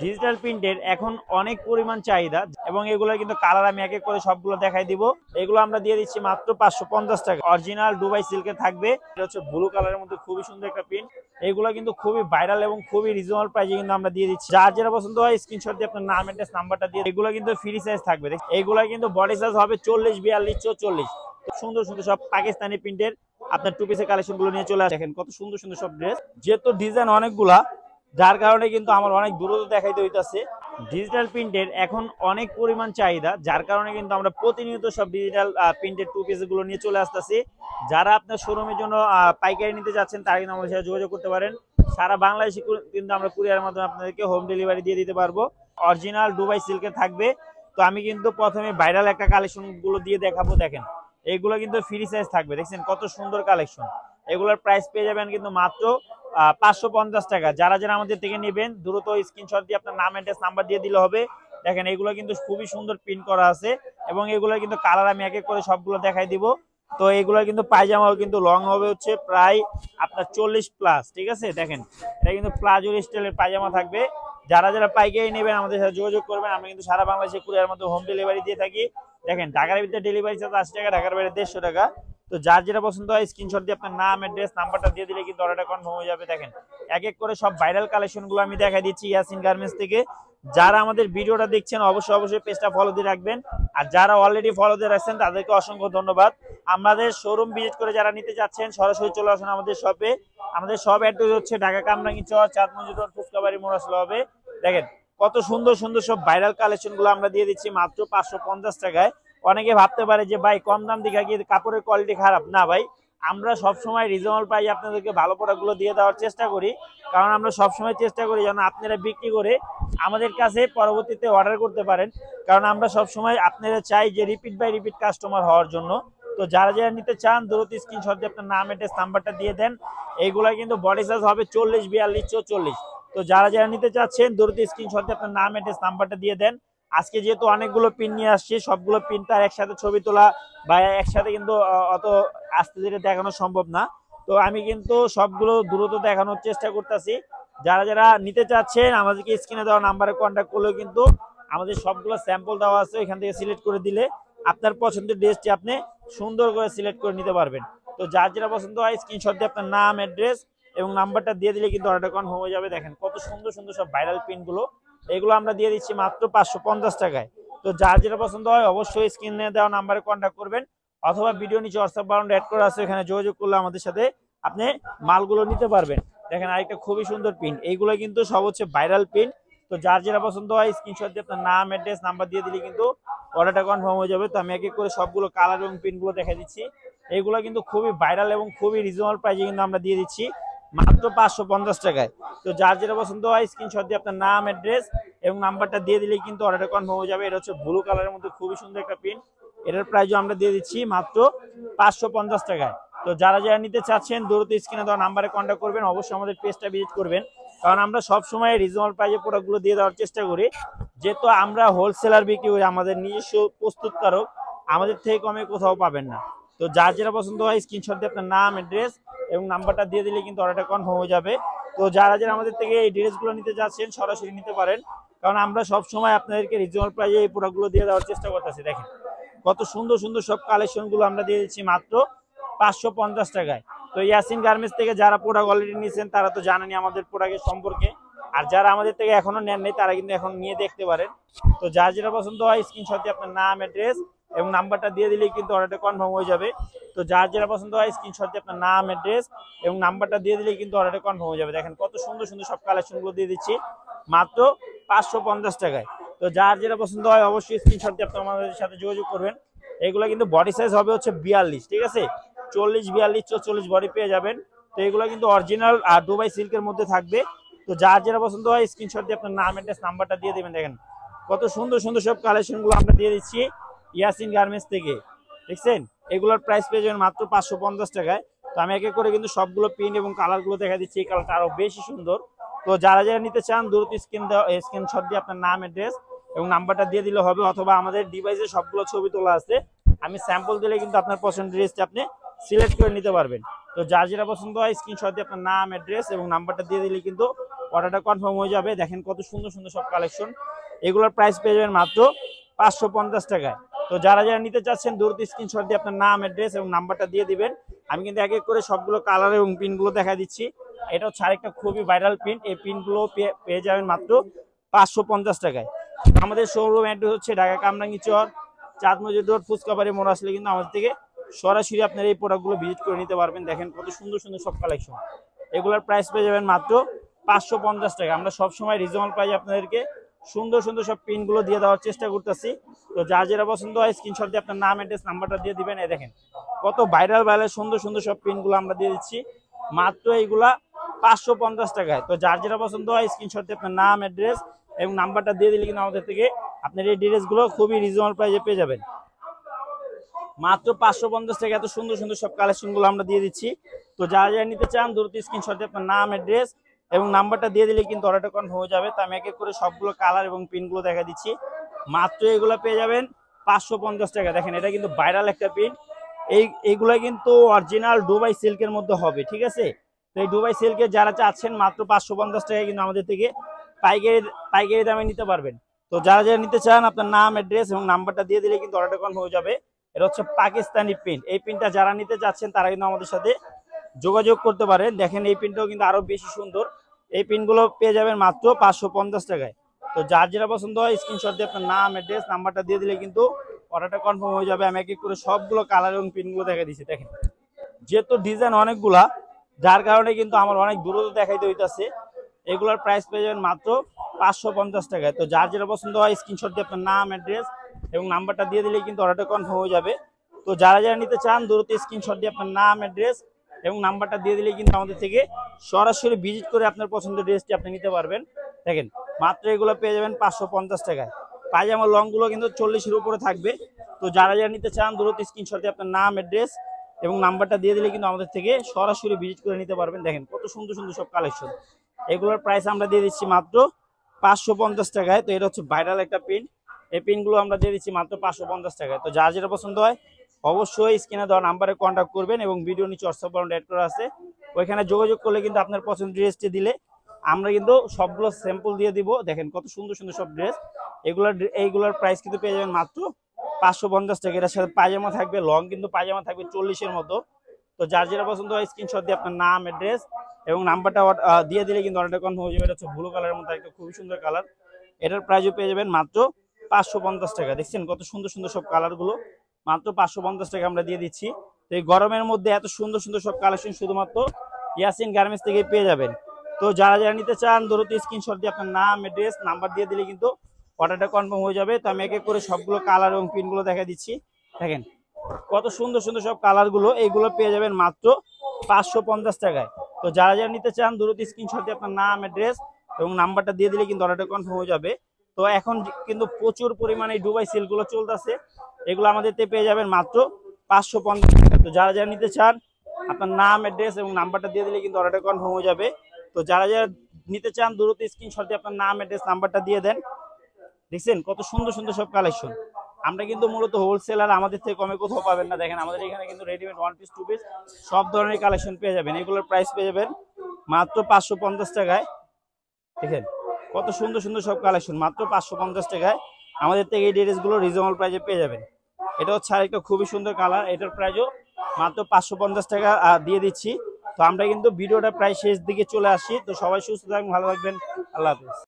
Digital প্রিন্টের এখন অনেক পরিমাণ চাহিদা এবং এগুলো কিন্তু কালার আমি এক এক করে সবগুলো দেখাই দিব। এগুলো আমরা দিয়ে দিচ্ছি মাত্র 550 টাকা। অরিজিনাল দুবাই সিল্কের থাকবে। এটা হচ্ছে ব্লু কালারের মধ্যে খুবই সুন্দর একটা প্রিন্ট। এগুলো কিন্তু খুবই ভাইরাল এবং খুবই রিজনেবল প্রাইসে কিন্তু আমরা দিয়ে দিচ্ছি। যার যেটা পছন্দ হয় স্ক্রিনশট দিয়ে আপনার নাম অ্যাড্রেস নাম্বারটা দিয়ে, এগুলো কিন্তু ফ্রি সাইজ থাকবে। এগুলো কিন্তু বডি সাইজ হবে 40, 42, 44। সুন্দর সুন্দর সব পাকিস্তানি প্রিন্টের আপনার টু পিসের কালেকশন গুলো নিয়ে চলে আসেন। দেখেন কত সুন্দর সুন্দর সব ড্রেস, যেহেতু ডিজাইন অনেকগুলা, যার কারণে কিন্তু আমার অনেক দ্রুত দেখাইতে হইতাছে। ডিজিটাল প্রিন্টের এখন অনেক পরিমাণ চাহিদা, যার কারণে কিন্তু আমরা প্রতিনিয়ত সব ডিজিটাল প্রিন্টের টু পিস গুলো নিয়ে চলে আসতেছি। যারা আপনার শোরুমের জন্য পাইকারি নিতে যাচ্ছেন তারা কিন্তু আমাদের সাথে যোগাযোগ করতে পারেন। সারা বাংলাদেশে কিন্তু আমরা কুরিয়ারের মাধ্যমে আপনাদেরকে হোম ডেলিভারি দিয়ে দিতে পারবো। অরিজিনাল দুবাই সিল্কের থাকবে। তো আমি কিন্তু প্রথমে ভাইরাল একটা কালেকশন গুলো দিয়ে দেখাবো। দেখেন এইগুলো কিন্তু ফ্রি সাইজ থাকবে। দেখছেন কত সুন্দর কালেকশন। এগুলোর প্রাইস পেয়ে যাবেন কিন্তু মাত্র 550 টাকা। যারা যারা আমাদের থেকে নেবেন দ্রুত স্ক্রিনশট দিয়ে আপনার নাম অ্যাড্রেস নাম্বার দিয়ে দিলে হবে। দেখেন এগুলো কিন্তু খুবই সুন্দর প্রিন্ট করা আছে এবং এগুলো কিন্তু কালার আমি এক এক করে সবগুলো দেখাই দিব। তো এগুলো কিন্তু পায়জামাও কিন্তু লং হবে হচ্ছে প্রায় আপনার 40+। ঠিক আছে, দেখেন এটা কিন্তু প্লাজো স্টাইলের পায়জামা থাকবে। যারা যারা পাইকারি নেবেন আমাদের সাথে যোগাযোগ করবেন। আমরা কিন্তু সারা বাংলাদেশে কুরিয়ার মধ্যে হোম ডেলিভারি দিয়ে থাকি। দেখেন ঢাকার ভিতরে ডেলিভারি চার্জ 80 টাকা, ঢাকার বাইরে 150 টাকা। তো যার যেটা পছন্দ হয় স্ক্রিনশট দিয়ে আপনার নাম অ্যাড্রেস নাম্বারটা দিয়ে দিলে কিন্তু অর্ডারটা কনফার্ম হয়ে যাবে। দেখেন এক এক করে সব ভাইরাল কালেকশন গুলো আমি দেখাই দিচ্ছি ইয়াসিন গার্মেন্টস থেকে। যারা আমাদের ভিডিওটা দেখছেন অবশ্যই পেজটা ফলো দিয়ে রাখবেন, আর যারা অলরেডি ফলো দিয়ে রাখছেন তাদেরকে অসংখ্য ধন্যবাদ। আমাদের শোরুম ভিজিট করে যারা নিতে যাচ্ছেন সরাসরি চলে আসুন আমাদের শপে। আমাদের শপ অ্যাড্রেস হচ্ছে ঢাকা কামরাঙ্গি চর, চাঁদ মঞ্জুর রোড, ফুচকাবাড়ি মোড় আসলে হবে। দেখেন কত সুন্দর সুন্দর সব ভাইরাল কালেকশন গুলো আমরা দিয়ে দিচ্ছি মাত্র 550 টাকায়। অনেকে ভাবতে পারে যে ভাই কম দাম দিকে কি কাপড়ের কোয়ালিটি খারাপ? না ভাই, আমরা সবসময় রিজনেবল প্রাইসে আপনাদেরকে ভালো প্রোডাক্টগুলো দিয়ে দেওয়ার চেষ্টা করি। কারণ আমরা সবসময় চেষ্টা করি যেন আপনারা বিক্রি করে আমাদের কাছে পরবর্তীতে অর্ডার করতে পারেন। কারণ আমরা সবসময় আপনারা চাই যে রিপিট বাই রিপিট কাস্টমার হওয়ার জন্য। তো যারা যারা নিতে চান দ্রুত স্ক্রিনশট দিয়ে আপনার নাম অ্যাড্রেস নাম্বারটা দিয়ে দেন। এইগুলা কিন্তু বডি সাইজ হবে 40, 42, 44। তো যারা যারা নিতে চাচ্ছেন দ্রুত স্ক্রিনশট দিয়ে আপনার নাম অ্যাড্রেস নাম্বারটা দিয়ে দেন। আজকে যেহেতু অনেকগুলো পিন নিয়ে আসছি, সবগুলো পিন তার একসাথে ছবি তোলা বা একসাথে কিন্তু অত আস্তে ধীরে দেখানো সম্ভব না। তো আমি কিন্তু সবগুলো দ্রুত দেখানোর চেষ্টা করতেছি। যারা যারা নিতে চাচ্ছেন আমাদেরকে স্ক্রিনে দেওয়া নাম্বারে কন্ট্যাক্ট করলেও কিন্তু আমাদের সবগুলো স্যাম্পল দেওয়া আছে, এখান থেকে সিলেক্ট করে দিলে আপনার পছন্দের ড্রেসটি আপনি সুন্দর করে সিলেক্ট করে নিতে পারবেন। তো যার যেটা পছন্দ হয় স্ক্রিনশট দিয়ে আপনার নাম অ্যাড্রেস এবং নাম্বারটা দিয়ে দিলে কিন্তু অর্ডারটা কনফার্ম হয়ে যাবে। দেখেন কত সুন্দর সুন্দর সব ভাইরাল পিনগুলো, এগুলো আমরা দিয়ে দিচ্ছি মাত্র 550 টাকায়। তো যার যেটা পছন্দ হয় অবশ্যই স্ক্রিনে দেওয়া নাম্বারে কন্ট্যাক্ট করবেন, অথবা ভিডিও নিচে হোয়াটসঅ্যাপ বাটন অ্যাড করা আছে, এখানে যোগাযোগ করলে আমাদের সাথে আপনি মালগুলো নিতে পারবেন। দেখেন আরেকটা খুবই সুন্দর পিন, এইগুলো কিন্তু সব হচ্ছে ভাইরাল পিন। তো যার যেটা পছন্দ হয় স্ক্রিনশট দিয়ে আপনার নাম অ্যাড্রেস নাম্বার দিয়ে দিলে কিন্তু অর্ডারটা কনফার্ম হয়ে যাবে। তো আমি এক এক করে সবগুলো কালার এবং পিনগুলো দেখা দিচ্ছি। এইগুলো কিন্তু খুবই ভাইরাল এবং খুবই রিজনেবল প্রাইসে কিন্তু আমরা দিয়ে দিচ্ছি মাত্র 550 টাকায়। তো যার যেটা পছন্দ হয় স্ক্রিনশট দিয়ে আপনার নাম অ্যাড্রেস এবং নাম্বারটা দিয়ে দিলেই কিন্তু অর্ডারটা কনফার্ম হয়ে যাবে। এটা হচ্ছে ব্লু কালারের মধ্যে খুবই সুন্দর একটা প্রিন্ট। এটার প্রাইসও আমরা দিয়ে দিচ্ছি মাত্র 550 টাকায়। তো যারা যারা নিতে চাচ্ছেন দ্রুত স্ক্রিনে দেওয়া নাম্বারে কন্ট্যাক্ট করবেন, অবশ্যই আমাদের পেজটা ভিজিট করবেন। কারণ আমরা সবসময় রিজনেবল প্রাইসে প্রোডাক্টগুলো দিয়ে দেওয়ার চেষ্টা করি। যেহেতু আমরা হোলসেলার বিক্রি করি, আমাদের নিজস্ব প্রস্তুতকারক, আমাদের থেকে কমে কোথাও পাবেন না। তো যার যেটা পছন্দ হয় স্ক্রিনশট দিয়ে আপনার নাম অ্যাড্রেস এবং নাম্বারটা দিয়ে দিলে কিন্তু অর্ডারটা কনফার্ম হয়ে যাবে। তো যারা যারা আমাদের থেকে এই ড্রেসগুলো নিতে যাচ্ছেন সরাসরি নিতে পারেন, কারণ আমরা সব সময় আপনাদেরকে রিজনেবল প্রাইসে এই প্রোডাক্টগুলো দিয়ে দেওয়ার চেষ্টা করতেছি। দেখেন কত সুন্দর সুন্দর সব কালেকশনগুলো আমরা দিয়ে দিচ্ছি মাত্র 550 টাকায়। তো ইয়াসিন গার্মেন্টস থেকে যারা প্রোডাক্ট অলরেডি নিয়েছেন তারা তো জানেনি আমাদের প্রোডাক্টের সম্পর্কে, আর যারা আমাদের থেকে এখনো নেন নাই তারা কিন্তু এখন নিয়ে দেখতে পারেন। তো যার যেটা পছন্দ হয় স্ক্রিনশট দিয়ে আপনার নাম অ্যাড্রেস এবং নাম্বারটা দিয়ে দিলেই কিন্তু অর্ডারটা কনফার্ম হয়ে যাবে। তো যার যেটা পছন্দ হয় স্ক্রিনশট দিয়ে আপনার নাম অ্যাড্রেস এবং নাম্বারটা দিয়ে দিলেই কিন্তু অর্ডারটা কনফার্ম হয়ে যাবে। দেখেন কত সুন্দর সুন্দর সব কালেকশনগুলো দিয়ে দিচ্ছি মাত্র 550 টাকায়। তো যার যেটা পছন্দ হয় অবশ্যই স্ক্রিনশট দিয়ে আপনি আমাদের সাথে যোগাযোগ করবেন। এগুলো কিন্তু বডি সাইজ হবে হচ্ছে 42, ঠিক আছে, 40, 42, 44 বডি পেয়ে যাবেন। তো এগুলো কিন্তু অরিজিনাল আর দুবাই সিল্কের মধ্যে থাকবে। তো যার যেটা পছন্দ হয় স্ক্রিনশট দিয়ে আপনার নাম অ্যাড্রেস নাম্বারটা দিয়ে দেবেন। দেখেন কত সুন্দর সুন্দর সব কালেকশনগুলো আমরা দিয়ে দিচ্ছি ইয়াসিন গার্মেন্টস থেকে। দেখছেন এগুলোর প্রাইস পেয়ে যাবেন মাত্র 550 টাকায়। তো আমি এক এক করে কিন্তু সবগুলো প্রিন্ট এবং কালারগুলো দেখা দিচ্ছি, এই কালারটা আরো বেশি সুন্দর। তো যারা যারা নিতে চান দ্রুত স্ক্রিনশট দিয়ে আপনার নাম অ্যাড্রেস এবং নাম্বারটা দিয়ে দিলে হবে, অথবা আমাদের ডিভাইসে সবগুলো ছবি তোলা আছে, আমি স্যাম্পল দিলে কিন্তু আপনার পছন্দের ড্রেসটা আপনি সিলেক্ট করে নিতে পারবেন। তো যার যেটা পছন্দ হয় স্ক্রিনশট দিয়ে আপনার নাম, অ্যাড্রেস এবং নাম্বারটা দিয়ে দিলে কিন্তু অর্ডারটা কনফার্ম হয়ে যাবে। দেখেন কত সুন্দর সুন্দর সব কালেকশন। এগুলোর প্রাইস পেয়ে যাবেন মাত্র 550 টাকায়। তো যারা যারা নিতে চাচ্ছেন দ্রুত স্ক্রিনশট দিয়ে আপনার নাম, অ্যাড্রেস এবং নাম্বারটা দিয়ে দিবেন। আমি কিন্তু এক এক করে সবগুলো কালার এবং পিনগুলো দেখা দিচ্ছি। এটা হচ্ছে আরেকটা খুবই ভাইরাল প্রিন্ট। এই প্রিন্টগুলো পেয়ে যাবেন মাত্র 550 টাকায়। আমাদের শোরুম অ্যাড্রেস হচ্ছে ঢাকা কামরাঙ্গী চর, চাঁদ মজিদ রোড, ফুচকাবাড়ি মোড়। আসলে কিন্তু আমাদের থেকে সরাসরি আপনার এই প্রোডাক্টগুলো ভিজিট করে নিতে পারবেন। দেখেন কত সুন্দর সুন্দর সব কালেকশন। এগুলোর প্রাইস পেয়ে যাবেন মাত্র 550 টাকা। আমরা সবসময় রিজনেবল প্রাইসে আপনাদেরকে সুন্দর সুন্দর সব পিনগুলো দিয়ে দেওয়ার চেষ্টা করতেছি। তো যার যেটা পছন্দ হয় স্ক্রিনশট দিয়ে আপনার নাম, অ্যাড্রেস, নাম্বারটা দিয়ে দিবেন। এই দেখেন কত ভাইরাল ভাইরাল সুন্দর সুন্দর সব পিনগুলো আমরা দিয়ে দিচ্ছি মাত্র এইগুলা 550 টাকায়। তো যার যেটা পছন্দ হয় স্ক্রিনশট দিয়ে আপনার নাম, অ্যাড্রেস এবং নাম্বারটা দিয়ে দিলে কিন্তু আমাদের থেকে আপনার এই ড্রেসগুলো খুবই রিজনেবল প্রাইসে পেয়ে যাবেন। মাত্র 550 টাকা এত সুন্দর সুন্দর সব কালেকশনগুলো আমরা দিয়ে দিচ্ছি। তো যারা যারা নিতে চান দ্রুত স্ক্রিনশট দিয়ে আপনার নাম, অ্যাড্রেস এবং নাম্বারটা দিয়ে দিলে কিন্তু অর্ডারটা কনফার্ম হয়ে যাবে। তো আমি এক এক করে সবগুলো কালার এবং পিনগুলো দেখা দিচ্ছি। মাত্র এগুলো পেয়ে যাবেন 550 টাকা। দেখেন এটা কিন্তু ভাইরাল একটা পিন। এইগুলো কিন্তু অরিজিনাল দুবাই সিল্কের মধ্যে হবে, ঠিক আছে। তো এই দুবাই সিল্কের যারা চাচ্ছেন মাত্র 550 টাকায় কিন্তু আমাদের থেকে পাইকারি দামে নিতে পারবেন। তো যারা যারা নিতে চান আপনার নাম, অ্যাড্রেস এবং নাম্বারটা দিয়ে দিলে কিন্তু অর্ডারটা কনফার্ম হয়ে যাবে। এটা হচ্ছে পাকিস্তানি প্রিন্ট। এই প্রিন্টটা যারা নিতে চাচ্ছেন তারা কিন্তু আমাদের সাথে যোগাযোগ করতে পারেন। দেখেন এই প্রিন্টটাও কিন্তু আরো বেশি সুন্দর। এই প্রিন্টগুলো পেয়ে যাবেন মাত্র 550 টাকায়। তো যার যেটা পছন্দ হয় স্ক্রিনশট দিয়ে আপনার নাম, অ্যাড্রেস, নাম্বারটা দিয়ে দিলে কিন্তু অর্ডারটা কনফার্ম হয়ে যাবে। আমি এক এক করে সবগুলো কালার এবং প্রিন্টগুলো দেখা দিচ্ছি। দেখেন যেহেতু ডিজাইন অনেকগুলা, যার কারণে কিন্তু আমার অনেক দ্রুত দেখাইতে হইতাছে। এগুলোর প্রাইস পেয়ে যাবেন মাত্র 550 টাকায়। তো যার যেটা পছন্দ হয় স্ক্রিনশট দিয়ে আপনার নাম, অ্যাড্রেস এবং নাম্বারটা দিয়ে দিলে কিন্তু অর্ডারটা কনফার্ম হয়ে যাবে। তো যারা যারা নিতে চান দ্রুত স্ক্রিনশট দিয়ে আপনার নাম, অ্যাড্রেস এবং নাম্বারটা দিয়ে দিলে কিন্তু আমাদের থেকে সরাসরি ভিজিট করে আপনার পছন্দের ড্রেসটি আপনি নিতে পারবেন। দেখেন মাত্র এগুলো পেয়ে যাবেন 550 টাকায়। পায়জামা লংগুলো কিন্তু 40-এর উপরে থাকবে। তো যারা যারা নিতে চান দ্রুত স্ক্রিনশট দিয়ে আপনার নাম, অ্যাড্রেস এবং নাম্বারটা দিয়ে দিলে কিন্তু আমাদের থেকে সরাসরি ভিজিট করে নিতে পারবেন। দেখেন কত সুন্দর সুন্দর সব কালেকশন। এগুলোর প্রাইস আমরা দিয়ে দিচ্ছি মাত্র 550 টাকায়। তো এটা হচ্ছে ভাইরাল একটা পিন। এই পিনগুলো আমরা দিয়ে দিচ্ছি মাত্র 550 টাকায়। তো যার যেটা পছন্দ হয় অবশ্যই স্ক্রিনে দেওয়া নাম্বারে কন্ট্যাক্ট করবেন এবং ভিডিও নিচে হোয়াটসঅ্যাপ বাটন অ্যাড করা আছে, ওইখানে যোগাযোগ করলে কিন্তু আপনার পছন্দের ড্রেসটি দিলে আমরা কিন্তু সবগুলো স্যাম্পল দিয়ে দিব। দেখেন কত সুন্দর সুন্দর সব ড্রেস। এইগুলোর প্রাইস কিন্তু পেয়ে যাবেন মাত্র 550 টাকা। এটার সাথে পায়জামা থাকবে, লং কিন্তু পায়জামা থাকবে 40-এর মতো। তো যার যেটা পছন্দ হয় স্ক্রিনশট দিয়ে আপনার নাম, অ্যাড্রেস এবং নাম্বারটা দিয়ে দিলে কিন্তু অর্ডারটা কনফার্ম হয়ে যাবে। এটা হচ্ছে ব্লু কালারের মধ্যে একটা খুবই সুন্দর কালার। এটার প্রাইসও পেয়ে যাবেন মাত্র 550 টাকা। দেখছেন কত সুন্দর সুন্দর সব কালারগুলো মাত্র 550 টাকা আমরা দিয়ে দিচ্ছি। তো এই গরমের মধ্যে এত সুন্দর সুন্দর সব কালেকশন শুধুমাত্র ইয়াসিন গার্মেন্টস থেকে পেয়ে যাবেন। তো যারা যারা নিতে চান দ্রুত স্ক্রিনশট দিয়ে আপনার নাম, অ্যাড্রেস, নাম্বার দিয়ে দিলে কিন্তু অর্ডারটা কনফার্ম হয়ে যাবে। তো আমি এক এক করে সবগুলো কালার এবং প্রিন্টগুলো দেখা দিচ্ছি। দেখেন কত সুন্দর সুন্দর সব কালারগুলো। এইগুলো পেয়ে যাবেন মাত্র 550 টাকায়। তো যারা যারা নিতে চান দ্রুত স্ক্রিনশট দিয়ে আপনার নাম, অ্যাড্রেস এবং নাম্বারটা দিয়ে দিলে কিন্তু অর্ডারটা কনফার্ম হয়ে যাবে। তো এখন কিন্তু প্রচুর পরিমাণে দুবাই সিল্কগুলো চলতেছে। এগুলো আমাদের পেয়ে যাবেন মাত্র 550 টাকা। তো যারা যারা নিতে চান আপনার নাম, অ্যাড্রেস এবং নাম্বারটা দিয়ে দিলে কিন্তু অর্ডারটা কনফার্ম হয়ে যাবে। তো যারা যারা নিতে চান দ্রুত স্ক্রিনশট দিয়ে আপনার নাম, অ্যাড্রেস, নাম্বারটা দিয়ে দেন। দেখছেন কত সুন্দর সুন্দর সব কালেকশন। আমরা কিন্তু মূলত হোলসেলার, আমাদের থেকে কমে কোথাও পাবেন না। দেখেন আমাদের এখানে কিন্তু রেডিমেড 1 পিস 2 পিস সব ধরনের কালেকশন পেয়ে যাবেন। এগুলোর প্রাইস পেয়ে যাবেন মাত্র 550 টাকায়। দেখেন কত সুন্দর সুন্দর সব কালেকশন মাত্র 550 টাকায় আমাদের থেকে এই ড্রেসগুলো রিজনেবল প্রাইসে পেয়ে যাবেন। এটা হচ্ছে আরেকটা খুবই সুন্দর কালার। এটার প্রাইসও মাত্র 550 টাকা দিয়ে দিচ্ছি। তো আমরা কিন্তু ভিডিওটা প্রায় শেষ দিকে চলে আসি। তো সবাই সুস্থ থাকবেন, ভালো থাকবেন, আল্লাহ হাফেজ।